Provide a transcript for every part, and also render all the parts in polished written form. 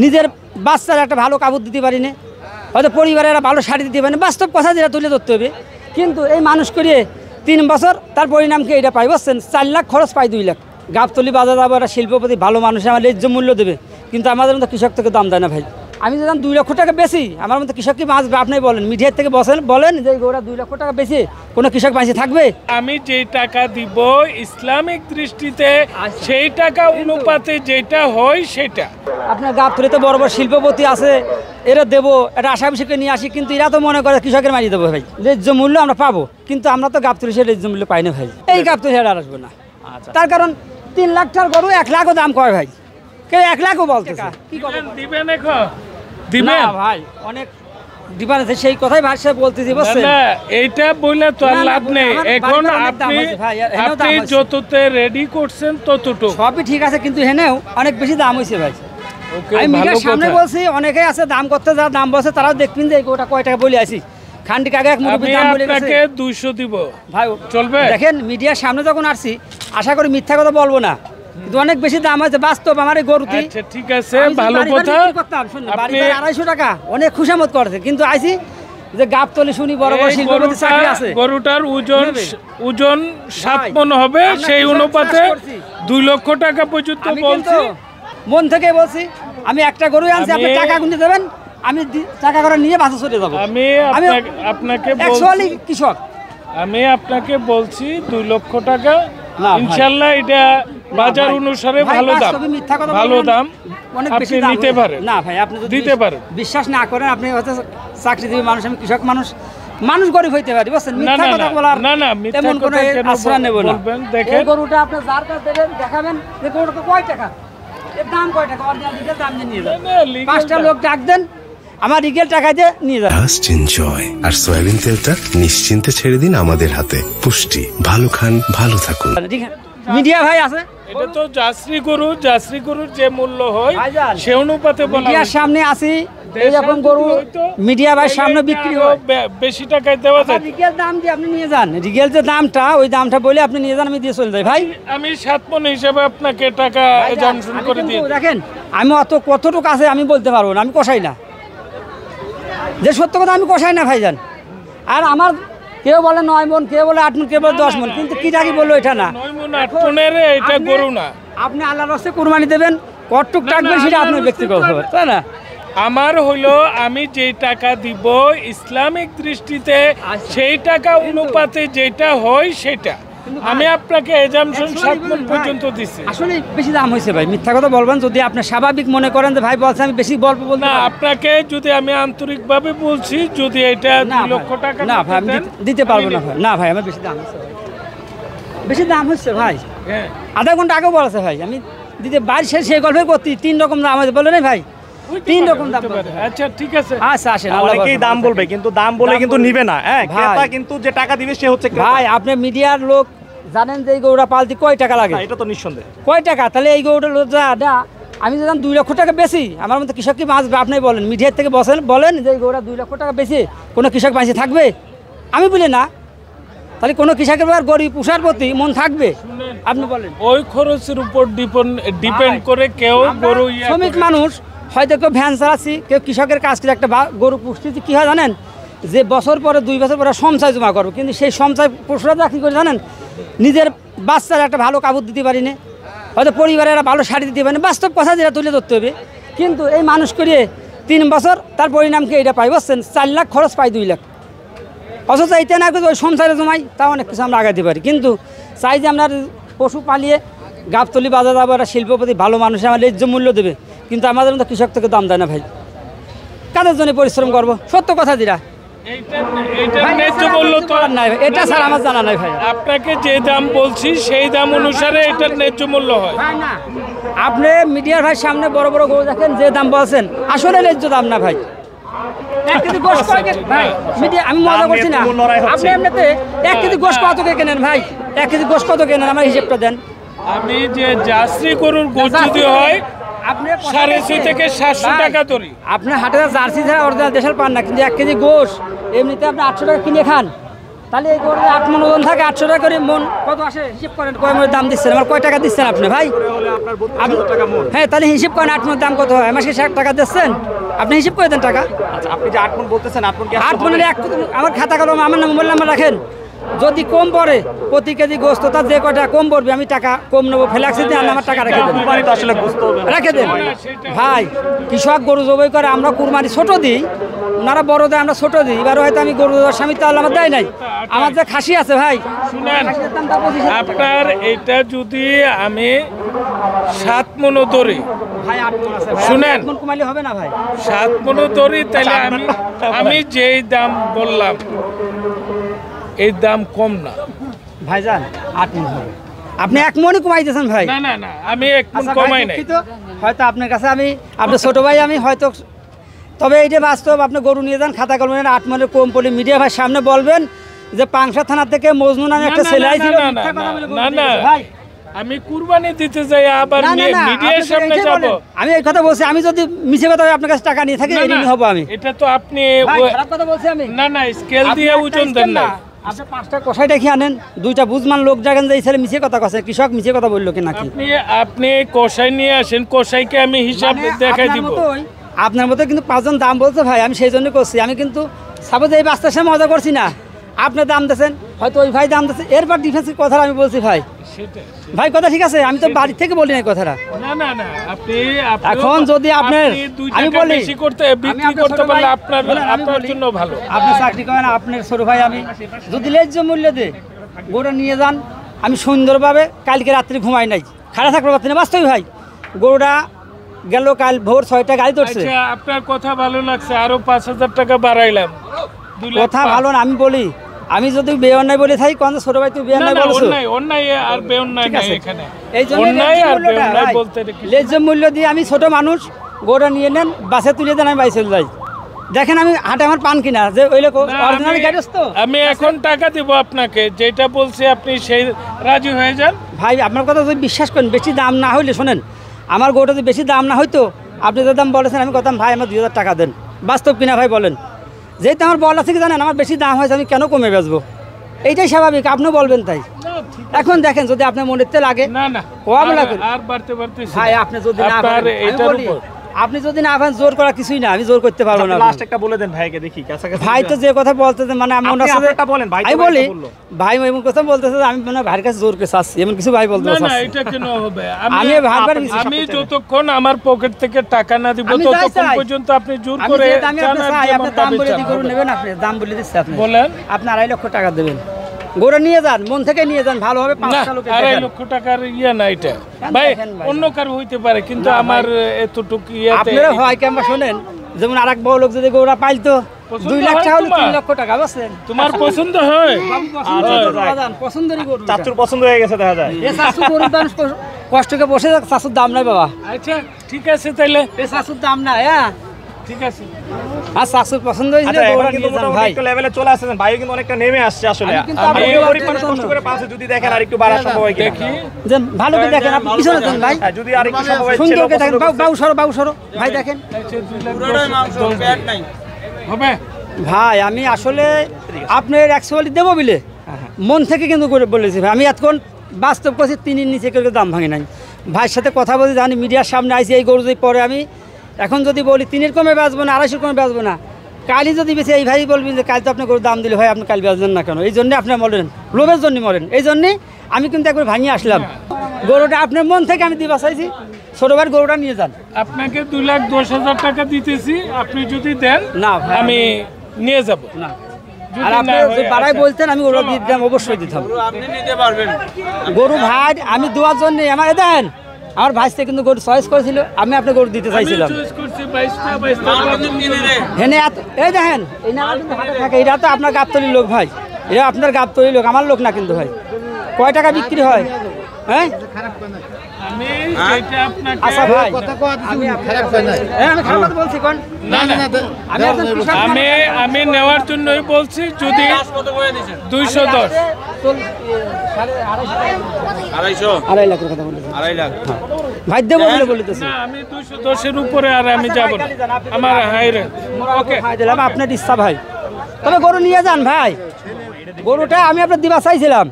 নিজের বাচ্চার একটা ভালো কাপড় দিতে পারি না, হয়তো পরিবারের একটা ভালো শাড়ি দিতে পারি না, বাস্তব কথা যেটা তুলে ধরতে হবে। কিন্তু এই মানুষ করিয়ে 3 বছর তার পরিণামকে এটা পাই, বুঝছেন? 4 লাখ খরচ পাই 2 লাখ। গাবতলি বাজার যাবো, একটা শিল্পপতি ভালো মানুষ আমার ন্যায্য মূল্য দেবে, কিন্তু আমাদের মতো কৃষক থেকে দাম দেয় না ভাই। আমি যদি 2 লক্ষ টাকা বেশি, আমার মতো কৃষক কি বাঁচবে? আপনি বলেন, মিডিয়ার থেকে বলেন যে গরুটা 2 লক্ষ টাকা বেশি কোনো কৃষক বাঁচে থাকবে? আমি যে টাকা দিব ইসলামিক দৃষ্টিতে সেই টাকা অনুপাতে যেটা হয় সেটা। আপনার গাবতলিতে বড় বড় শিল্পপতি আছে, এরা দেবো, এটা আশামিশকে নিয়ে আসি, কিন্তু এরা তো মনে করে কৃষকের মারিয়ে দেবো ভাই, ন্যায্য মূল্য আমরা পাবো, কিন্তু আমরা তো গাবতলি সে ন্যায্য মূল্য পাই না ভাই। এই গাবতলি আর আসবো না। তার কারণ 3 লাখ টাকার গরু 1 লাখও দাম কয় ভাই, কেউ 1 লাখও বলতে দিবেন এখন দিবেন ভাই, অনেক ডিফারেন্স, সেই কথাই ভাই সাহেব বলতেছি, বুঝছেন? না এইটা বইলে তো আর লাভ নেই। এখন আপনি যততে রেডি করছেন ততটুকু সবই ঠিক আছে, কিন্তু হেনেও অনেক বেশি দাম হইছে ভাই। আমি মিডিয়ার সামনে বলছি, অনেকেই আছে দাম করতে, যারা দাম বলছে তারাও দেখবেন যে ওটা কয় টাকা বলে আসি। খান্ডিক আগে এক মুরব্বি দাম বলে গেছে 200 দিব ভাই, চলবে? দেখেন মিডিয়ার সামনে যখন আসছি, আশা করি মিথ্যা কথা বলবো না, কিন্তু অনেক বেশি দাম আছে বাস্তব। আমার এই গরুটি আচ্ছা ঠিক আছে, ভালো কথা। আপনি 250 টাকা অনেক খুশামত করছে, কিন্তু আইছি যে গাবতলি শুনি বড় বড় শিল্পপতি চাকরি আছে, গরুটার ওজন 7 মণ হবে, সেই অনুপাতে 2 লক্ষ টাকা পর্যন্ত বলছি। মন থেকে বলছি, আমি একটা গরু আনছি, আপনি টাকা গুনতে দেবেন, আমি টাকা করে নিয়ে বাসে চলে যাবো। আমি আপনাকে কৃষক, আমি আপনাকে বলছি 2 লক্ষ টাকা ইনশাআল্লাহ, এটা বাজার অনুসারে ভালো দাম, ভালো দাম আপনি নিতে পারেন। না ভাই, আপনি যদি দিতে পারেন, বিশ্বাস না করেন, আপনি হয়তো চাকরিজীবী মানুষ, আমি কৃষক মানুষ গরিব হইতে পারি, বুঝছেন? মিথ্যা কথা বলার এমন কোনো আশ্রয় নেব না। দেখেন গরুটা আপনি যার কাছে দেবেন, দেখাবেন যে গরুটা কয় টাকা, এর দাম কয় টাকা, অরিজিনাল রিটেল দাম দিয়ে নিয়ে যান। 5টা লোক ডাক দেন, আমার রিটেল টাকা দিয়ে নিয়ে যান। Just enjoy. আর সয়াবিন তেলটা নিশ্চিন্তে ছেড়ে দিন আমাদের হাতে। পুষ্টি, ভালো খান, ভালো থাকুন। মিডিয়া ভাই আছে, এটা তো জার্সি গরুর যে মূল্য হয় সে অনুপাতে বলা। মিডিয়ার সামনে আসি, এইরকম গরু মিডিয়া ভাই সামনে বিক্রি হয়, বেশি টাকায় দেওয়া যায়। রিগেল দাম দিয়ে আপনি নিয়ে যান, রিগেল যে দামটা, ওই দামটা বলে আপনি নিয়ে যান, আমি দিয়ে চলে যাই ভাই। আমি 7 মণ হিসেবে আপনাকে টাকা জানশুন করে দিই। দেখেন আমি কতটুকু আছে আমি বলতে পারবো না, আমি কষাই না, যে সত্য কথা আমি কষাই না ভাইজান। আর আমার কেউ বলে 9 মণ, কেউ বলে 8 মণ, কেউ বলে 10 মণ, কিন্তু কি টাকি বললো এটা না, 9 মণ 8 মণের এটা গরু না। আপনি আল্লাহর রাস্তায় কুরবানি দেবেন, কতটুক টাকবেন সেটা আপনার ব্যক্তিগত ব্যাপার, তাই না? আমার হলো আমি যে টাকা দিব ইসলামিক দৃষ্টিতে সেই টাকা অনুপাতে যেটা হয় সেটা। আমি আপনাকে এজামশন 7 মণ পর্যন্ত দিছি। আসলে বেশি দাম হয়েছে ভাই, মিথ্যা কথা বলবেন যদি আপনি স্বাভাবিক মনে করেন যে ভাই বলছে আমি বেশি গল্প বলতে না, আপনাকে যদি আমি আন্তরিকভাবে বলছি, যদি এটা 2 লক্ষ টাকা না ভাই আমি দিতে পারবো না ভাই। না ভাই আমার বেশি দাম হচ্ছে, বেশি দাম হচ্ছে ভাই। আধা ঘন্টা আগেও বলেছে ভাই, আমি দিতে বাইরে সেই গল্পে করছি 3 রকম দাম আছে, বলে নাই ভাই 3 রকম দাম। আচ্ছা ঠিক আছে, আচ্ছা আসেন। অনেকেই দাম বলবে, কিন্তু দাম বলে কিন্তু নিবে না। হ্যাঁ, ক্রেতা কিন্তু যে টাকা দিবে সে হচ্ছে ক্রেতা। ভাই আপনি মিডিয়ার লোক জানেন যে এই গরুটা পালতে কয় টাকা লাগে? এটা তো নিঃসন্দেহ কয় টাকা, তাহলে এই গরুটা আমি যদি 2 লক্ষ টাকা বেশি, আমার মতো কৃষক কি বাঁচবে? আপনি বলেন, মিডিয়ার থেকে বলেন যে এই গরুটা 2 লক্ষ টাকা বেশি কোনো কৃষক বাঁচে থাকবে? আমি বলি না, তাহলে কোনো কৃষকের গরিব পুষার প্রতি মন থাকবে? আপনি বলেন। ওই খরচের উপর ডিপেন্ড করে কেউ গরু শ্রমিক মানুষ, হয়তো কেউ ভ্যান চালাচ্ছি, কেউ কৃষকের কাজ করে একটা গরু পুষতেছি, কী হয় জানেন? যে বছর পরে 2 বছর পরে সঞ্চয় জমা করবো, কিন্তু সেই সঞ্চয় পশুরা কী করে জানেন? নিজের বাচ্চার একটা ভালো কাপড় দিতে পারি না, হয়তো পরিবারের একটা ভালো শাড়ি দিতে পারি না, বাস্তব কথা যেটা তুলে ধরতে হবে। কিন্তু এই মানুষ করিয়ে 3 বছর তার পরিণামকে এটা পাই, বুঝছেন? 4 লাখ খরচ পাই 2 লাখ, অথচ এইটা না করে ওই সংসারে জমাই, তা অনেক কিছু আমরা আগাতে পারি। কিন্তু চাই যে আমরা পশু পালিয়ে গাবতলি বাজার যাবো, একটা শিল্পপতি ভালো মানুষ আমার ন্যায্য মূল্য দেবে, কিন্তু আমাদের মতো কৃষক থেকে দাম দেয় না ভাই। কাদের জন্য পরিশ্রম করবো? সত্য কথা যেটা, এটা স্যার আমার জানা নাই ভাই। আপনাকে যে দাম বলছি সেই দাম অনুসারে এটার ন্যায্য মূল্য হয়। আপনি মিডিয়ার ভাই সামনে বড় বড় গরু দেখেন, যে দাম বলছেন আসলে ন্যায্য দাম না ভাই। আমি মজা করছি না, আপনি এমনিতে 1 কেজি গোশ কত কেনেন ভাই? 1 কেজি গোশ কত কেনেন আমার হিসেবটা দেন। আমি যে জার্সি গরুর গোশ যদি হয় আপনি 650 থেকে 700 টাকা ধরি। আপনি হাটে জার্সি ছাড়া অরিজিনাল দেশাল পান না, কিন্তু 1 কেজি গোশ এমনিতে আপনি 800 টাকা কিনে খান, তাহলে এই গরুর 8 মন ওজন থাকে 800 টাকা করে মন কত আসে হিসাব করেন কয় মনের দাম দিচ্ছেন আমার কয় টাকা দিচ্ছেন আপনি ভাই হ্যাঁ তাহলে হিসাব করেন 8 মনের দাম কত হয় মাসে 60 টাকা দিচ্ছেন আপনি হিসাব করে দেন টাকা আচ্ছা আপনি যে 8 মণ বলতেছেন 8 মণ কি 8 মনের আমার খাতা কলম আমার নাম মোবাইল নাম্বার রাখেন যদি কম পড়ে প্রতি কেজি গোস্ত তার যে কটা কম পড়বে আমি টাকা কম নেবো ফ্লেক্সি দিয়ে আমার টাকা রেখে দেন কুরবানি তো আসলে বুঝতে হবে রেখে দেন ভাই কৃষক গরু জবাই করে আমরা কুরবানি ছোট দিই ওনারা বড় দেয় আমরা ছোট দিই এবার হয়তো আমি গরু স্বামী তো আমার দেয় নাই আমার যে খাসি আছে ভাই শুনেন আপনার এটা যদি আমি 7 মণও ধরি ভাই 8 মণ আছে ভাই শুনেন 8 মণ কমাইলে হবে না ভাই 7 মণও ধরি তাহলে আমি যেই দাম বললাম এই দাম কম না ভাইজান 8 মণ হবে আপনি 1 মণই কমাই দিয়েছেন ভাই না না না আমি 1 মণ আচ্ছা, কমাই ভাই, নাই দুঃখিত। হয়তো আপনার কাছে আমি আপনার ছোট ভাই আমি হয়তো তবে এইটা বাস্তব আপনি গরু নিয়ে যান খাতা কলমের 8 মণের কম পড়লে মিডিয়া ভাই সামনে বলবেন যে পাংশা থানা থেকে মজনু নামে একটা ছেলে আইছিল ভাই আমি কুরবানি দিতে যাই আবার না, না, না, মিডিয়ার আপনি তো সামনে এইটাই যাব বলেন। আমি এই কথা বলছি আমি যদি মিছে কথা বলে আপনার কাছে টাকা নিয়ে থাকি না, এই না, হব আমি এটা তো আপনি ভাই, খারাপ কথা বলছি আমি না না স্কেল আপনি দিয়ে একটা ওজন স্কেল দেন না আপনি 5টা কষাই দেখি আনেন 2টা বুঝমান লোক জানেন যে এই ছেলে মিছে কথা কছে কৃষক মিছে কথা বললো কি নাকি আপনি কষাই নিয়ে আসেন কষাইকে আমি হিসাব মানে দেখাই আপনার দিব মতোই- আপনার মতো কিন্তু 5 জন দাম বলছে ভাই আমি সেই জন্য করছি আমি কিন্তু সাপোজ এই বাচ্চার সামনে মজা করছি না আপনি দাম দিয়েছেন হয়তো ওই ভাই দাম দিয়েছে এরপর ডিফেন্সের কথা আমি বলছি ভাই সেটা ভাই কথা ঠিক আছে আমি তো বাড়ি থেকে বলি না এই কথাটা না না না আপনি এখন যদি আপনার- আপনি 2 আমি টাকা বলি, বেশি করতে আমি বিক্রি আপনার করতে ছোট পারলে ভাই- আপনার বলেন, আমি আপনার বলি। জন্য ভালো আপনি চাকরি করেন আপনার ছোট ভাই আমি যদি ন্যায্য মূল্য দে গরুটা নিয়ে যান আমি সুন্দরভাবে কালকে রাত্রি ঘুমাই নাই খারাপ থাকতে পারছি না বাস্তবই ভাই গরুটা গেল কাল ভোর 6টা গাড়ি ধরছে আচ্ছা আপনার কথা ভালো লাগছে আরো 5000 টাকা বাড়াইলাম 2 লাখ কথা ভালো না আমি বলি আমি যদি বেঅন্যায় বলে থাকি কোন ছোট ভাই তুই না বেঅন্যায় না বলছো অন্যায় অন্যায় আর বেঅন্যায় ঠিক নাই আছে। এখানে এই জন্য অন্যায় আর বেঅন্যায় বলতে ন্যায্য মূল্য দিয়ে আমি ছোট মানুষ গরুটা নিয়ে নেন বাসে তুলে দেন আমি বাড়ি চলে যাই দেখেন আমি হাটে আমার পান কিনা যে ওই লোক না, অরিজিনাল আমি- গ্যারেজ তো আমি এখন টাকা দিব আপনাকে যেটা বলছি আপনি সেই রাজি হয়ে যান ভাই আপনার কথা যদি বিশ্বাস করেন বেশি দাম না হইলে শোনেন আমার গরুটা যদি বেশি দাম না হইতো আপনি যে দাম বলেছেন আমি কথা ভাই আমার 2000 টাকা দেন বাস্তব কিনা ভাই বলেন যেহেতু আমার বলা থেকে জানেন আমার বেশি দাম হয়েছে আমি কেন কমে বেচবো এইটাই স্বাভাবিক আপনিও বলবেন তাই এখন দেখেন যদি আপনার মনের তেল লাগে না না কম আর- লাগে। আর বাড়তে বাড়তে ভাই আপনি যদি না আপনার পারেন, আমি এটার বলি, উপর আপনি যদি না পারেন জোর করা কিছুই না আমি জোর করতে পারবো না লাস্ট একটা বলে দেন ভাইকে দেখি কাছাকাছি ভাই তো যে কথা বলতেছে মানে আমি আপনি ওনার সাথে আপনারটা বলেন, ভাই তো আমি বলি ভাইটা বললো। ভাই এমন কথা বলতেছে যে আমি মানে ভাইয়ের কাছে জোর করে চাচ্ছি এমন কিছু ভাই বলতে না না চাচ্ছি এটা কেন হবে আমি ভাববার কিছু আমি সবচেয়ে- যতক্ষণ আমার পকেট থেকে টাকা না দিব আমি যাই ততক্ষণ চাই। পর্যন্ত আপনি জোর আমি করে যে দামে আপনি চান আর চাই যেমন আপনি দাম দামে বলে চান দি গরু হবে। নেবেন আপনি দাম বলে দিচ্ছি আপনি বলেন আপনি 2.5 লক্ষ টাকা দেবেন গরু নিয়ে যান মন থেকে নিয়ে যান ভালো হবে না 5টা লোকের 2.5 দেখান। লক্ষ টাকার ইয়ে না এটা কেন ভাই দেখেন ভাই? অন্য কারো হইতে পারে কিন্তু আমার এতটুকু ইয়েতে আপনারা হয় কেমন শোনেন যেমন আরেক বড় লোক যদি গরুটা পাইতো পছন্দ 2 লাখ হয় টাকা হলে তোমার? 3 লক্ষ টাকা বুঝছেন তোমার পছন্দ হয় পছন্দেরই গরু চাচুর পছন্দ হয়ে গেছে দেখা যায় এ শাশু গরুর দাম কষ্টকে বসে যাক শাশুর দাম নাই বাবা আচ্ছা ঠিক আছে তাইলে এ শাশুর দাম নাই হ্যাঁ ঠিক আছে আর শাশুর পছন্দ হয়েছিল আচ্ছা এখন গরুটা কিন্তু নিয়ে যান মোটামুটি ভাই একটু লেভেলে চলে আসছেন ভাইও কিন্তু অনেকটা নেমে আসছে আসলে আমি কিন্তু আমি আপনাকে গরিব মানুষ পছন্দ। কষ্ট করে পাচ্ছে যদি দেখেন আর একটু বাড়া সম্ভব হয় কিনা দেখি যে ভালো করে দেখেন আপনি পিছনে যান ভাই হ্যাঁ, যদি আর একটু সম্ভব হয় সুন্দর ছেলেও করে দেখেন পছন্দ করছে। বাউ সরো ভাই দেখেন আচ্ছা, 2 লাখ 10 হবে ভাই আমি আসলে আপনার অ্যাকচুয়ালি দেবো বলে মন থেকে কিন্তু করে বলেছি ভাই আমি এতক্ষণ বাস্তব করছি 3-এর নিচে করে দাম ভাঙে নাই ভাইয়ের সাথে কথা বলতে জানি মিডিয়ার সামনে আইসি এই গরু যদি পরে আমি এখন যদি বলি 3-এর কমে বেচবো না 250 কমে বেচবো না কালই যদি বেশি এই ভাই বলবেন যে কাল তো আপনি গরুর দাম দিলে ভাই আপনি কাল বেচবেন না কেন এই জন্যে আপনি মরেন লোভের জন্য মরেন এই জন্যে আমি কিন্তু একবার ভাঙিয়ে আসলাম গরুটা আপনার মন থেকে আমি দিবা চাইছি ছোটো ভাইয়ের গরুটা নিয়ে যান আপনাকে 2,10,000 টাকা দিতেছি আপনি যদি দেন না ভাই, আমি নিয়ে যাব না যদি আর আপনি না যদি হয়, বাড়াই আচ্ছা। বলতেন আমি গরু দিতাম অবশ্যই দিতাম আপনি নিতে পারবেন গরু ভাই আমি দেওয়ার জন্য আমার দেন আমার ভাইসে কিন্তু গরু চয়েস করেছিল আমি আপনার গরু দিতে চাইছিলাম চয়েস করছি 22টা হেনে এই দেখেন এই না কিন্তু হাতে থাকে এটা তো আপনার গাবতলির লোক ভাই এটা আপনার গাবতলির লোক আমার লোক না কিন্তু ভাই কয় টাকা বিক্রি হয় হ্যাঁ আমি যেটা আপনাকে আচ্ছা ভাই আমি আমি খারাপ কথা বলছি কোন না না আমি একজন কৃষক আমি আমি নেওয়ার জন্যই বলছি যদি 210 আড়াই লাখের কথা বলেছি ভাই দেবো বলে বলিতেছি না আমি 210 এর উপরে আর আমি যাব না আমার হাইরে ওকে ভাই দিলাম আপনার ইচ্ছা ভাই তবে গরু নিয়ে যান ভাই গরুটা আমি আপনার দিবা চাইছিলাম,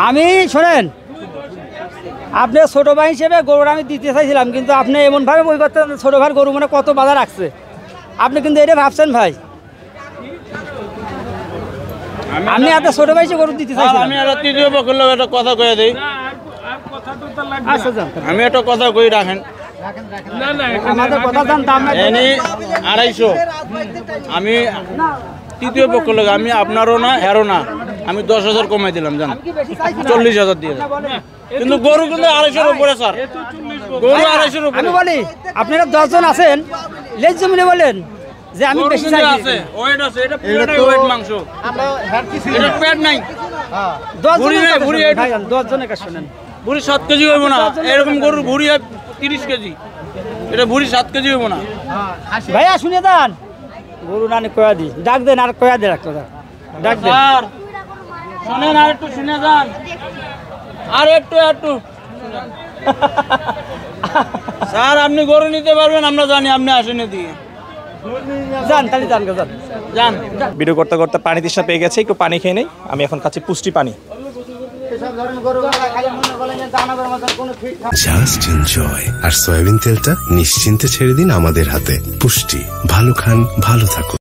আমি শোনেন আপনি ছোট ভাই হিসেবে গরুটা আমি দিতে চাইছিলাম, কিন্তু আপনি এমনভাবে বই করতে ছোট ভাইয়ের গরু মানে কত বাধা রাখছে, আপনি কিন্তু এটা ভাবছেন ভাই। আমি আপনার ছোট ভাই হিসেবে গরু দিতে চাইছিলাম। আমি একটা তৃতীয় পক্ষের লোক একটা কথা কয়ে দিই, আচ্ছা যান, আমি একটা কথা কই রাখেন, না না আমাদের কথা জানতাম না। এনি 250, আমি তৃতীয় পক্ষ লোক, আমি আপনারও না এরও না, আমি 10,000 কমাই দিলাম, জান 40,000 দিয়ে দেন। কিন্তু গরু কিন্তু 250-এর উপরে স্যার, গরু 250-এর উপরে। আমি বলি আপনারা 10 জন আছেন, লেজ জমিনে বলেন যে আমি গরু বেশি কিন্তু চাইছি। আছে, ওয়েট আছে, এটা পুরোটাই ওয়েট মাংস, এটা পেট নাই। 10 বুড়ি জনের রে, কথা বুড়ি শুনেন, এটা- ভাইজান 10 জনের কাছে শুনেন। বুড়ি 7 কেজি হইব না, এরকম গরুর বুড়ি 30 কেজি, এটা বুড়ি 7 কেজি হইব না। ভাইয়া শুনে দেন, গরু নানি কয়া দি, ডাক দেন আর কয়া দে রাখতো, ডাক দেন। স্যার শুনেন, আর একটু শুনে যান, আর একটু স্যার আপনি গরু নিতে পারবেন, আমরা জানি আপনি আসেন দিয়ে যান তাহলে যান গো, যান। যান। ভিডিও করতে করতে পানি তৃষ্ণা পেয়ে গেছে, একটু পানি খেয়ে নেই। আমি এখন খাচ্ছি পুষ্টি পানি। Just enjoy. আর সয়াবিন তেলটা নিশ্চিন্তে ছেড়ে দিন আমাদের হাতে। পুষ্টি, ভালো খান, ভালো থাকুন।